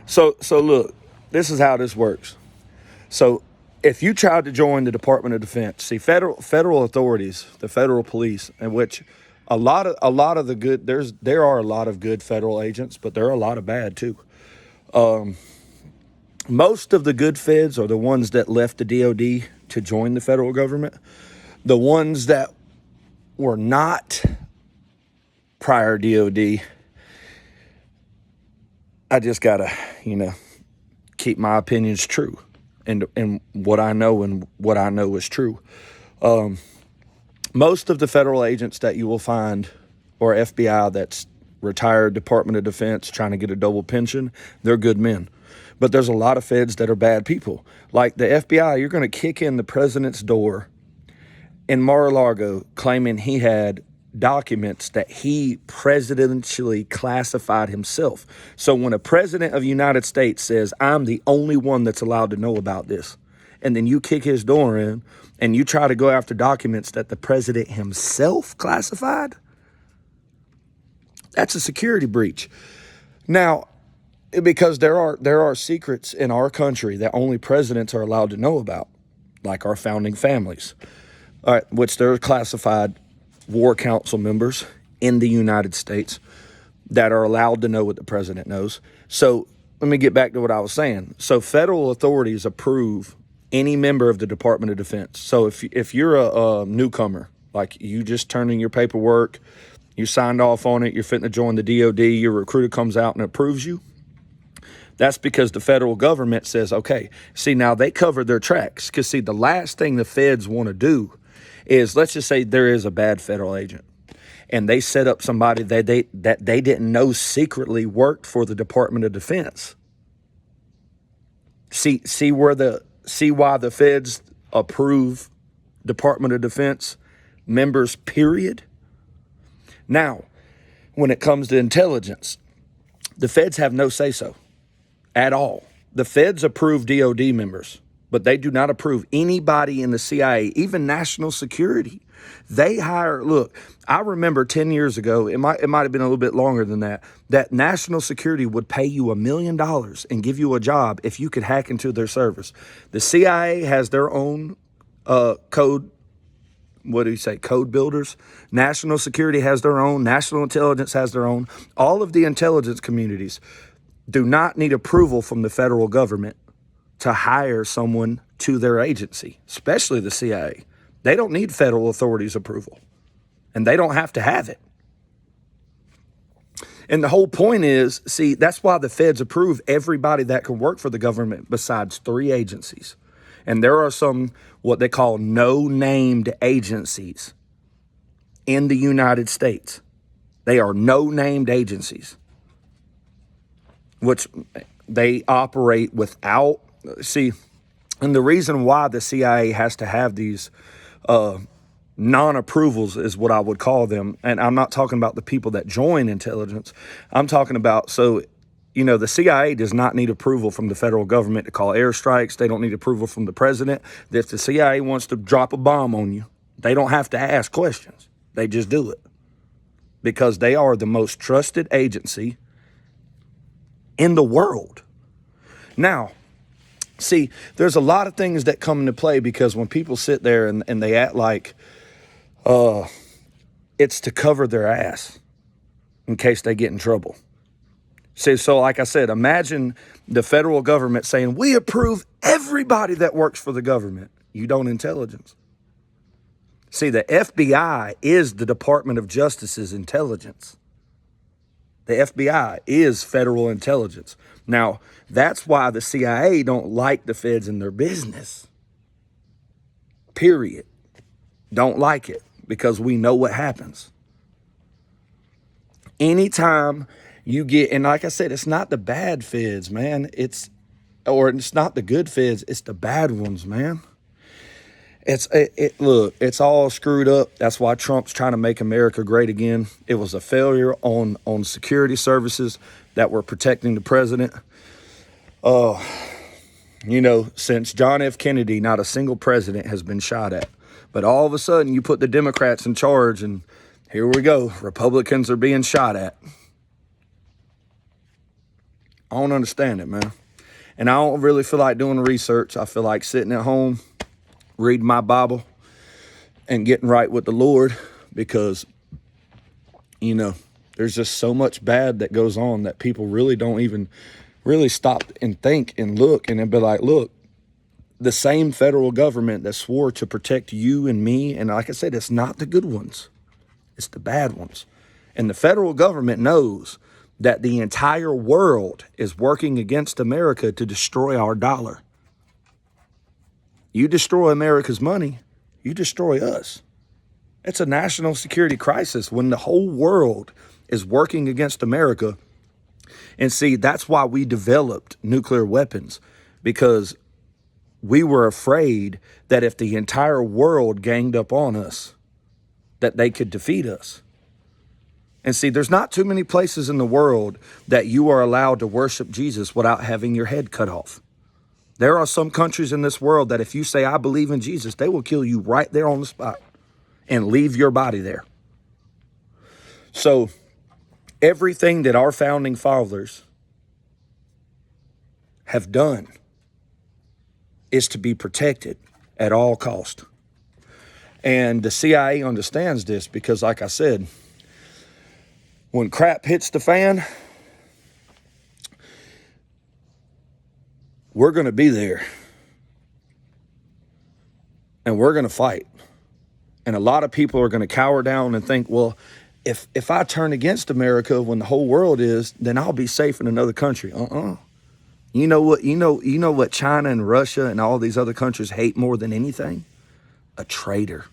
So look, this is how this works. So if you tried to join the Department of Defense, see federal authorities, the federal police, in which a lot of the good there are a lot of good federal agents, but there are a lot of bad too. Most of the good feds are the ones that left the DOD to join the federal government. The ones that were not prior DOD, I just gotta, keep my opinions true, and what I know is true. Most of the federal agents that you will find, or FBI that's retired Department of Defense trying to get a double pension, they're good men. But there's a lot of feds that are bad people. Like the FBI, you're going to kick in the president's door in Mar-a-Lago claiming he had documents that he presidentially classified himself. So when a president of the United States says, I'm the only one that's allowed to know about this, and then you kick his door in and you try to go after documents that the president himself classified, that's a security breach. Now, because there are secrets in our country that only presidents are allowed to know about, like our founding families, all right, which they're classified war council members in the United States that are allowed to know what the president knows. So let me get back to what I was saying. So federal authorities approve any member of the Department of Defense. So if you're a newcomer, like you just turned in your paperwork, you signed off on it, you're fitting to join the DOD, your recruiter comes out and approves you, that's because the federal government says, okay, see, now they covered their tracks. Because, see, the last thing the feds want to do is, let's just say there is a bad federal agent and they set up somebody that they didn't know secretly worked for the Department of Defense. See why the feds approve Department of Defense members, period. Now, when it comes to intelligence, the feds have no say-so at all. The feds approve DOD members, but they do not approve anybody in the CIA, even national security. They hire, look, I remember 10 years ago, it might have been a little bit longer than that national security would pay you $1 million and give you a job if you could hack into their servers. The CIA has their own code builders. National security has their own. National intelligence has their own. All of the intelligence communities do not need approval from the federal government to hire someone to their agency, especially the CIA. They don't need federal authorities' approval, and they don't have to have it. And the whole point is, see, that's why the feds approve everybody that can work for the government besides 3 agencies. And there are some, what they call no-named agencies in the United States. They are no-named agencies, which they operate without, see, and the reason why the CIA has to have these non-approvals is what I would call them. And I'm not talking about the people that join intelligence. I'm talking about, the CIA does not need approval from the federal government to call airstrikes. They don't need approval from the president. If the CIA wants to drop a bomb on you, they don't have to ask questions. They just do it because they are the most trusted agency in the world. Now, see, there's a lot of things that come into play because when people sit there and they act like it's to cover their ass in case they get in trouble. See, so like I said, imagine the federal government saying, we approve everybody that works for the government. You don't intelligence. See, the FBI is the Department of Justice's intelligence. The FBI is federal intelligence. Now, that's why the CIA don't like the feds in their business. Period. Don't like it because we know what happens. Anytime you get, and like I said, it's not the bad feds, man. It's not the good feds. It's the bad ones, man. Look, it's all screwed up. That's why Trump's trying to make America great again. It was a failure on security services that were protecting the president. Since John F. Kennedy, not a single president has been shot at. But all of a sudden, you put the Democrats in charge, and here we go. Republicans are being shot at. I don't understand it, man. And I don't really feel like doing the research. I feel like sitting at home, reading my Bible, and getting right with the Lord, because, you know, there's just so much bad that goes on that people really don't even really stop and think and look and then be like, look, the same federal government that swore to protect you and me, and like I said, it's not the good ones, it's the bad ones. And the federal government knows that the entire world is working against America to destroy our dollar. You destroy America's money, you destroy us. It's a national security crisis when the whole world is working against America. And see, that's why we developed nuclear weapons, because we were afraid that if the entire world ganged up on us, that they could defeat us. And see, there's not too many places in the world that you are allowed to worship Jesus without having your head cut off. There are some countries in this world that if you say, I believe in Jesus, they will kill you right there on the spot and leave your body there. So everything that our founding fathers have done is to be protected at all cost. And the CIA understands this because, like I said, when crap hits the fan, we're going to be there. And we're going to fight. And a lot of people are going to cower down and think, well, if I turn against America when the whole world is, then I'll be safe in another country. You know what? You know what China and Russia and all these other countries hate more than anything? A traitor.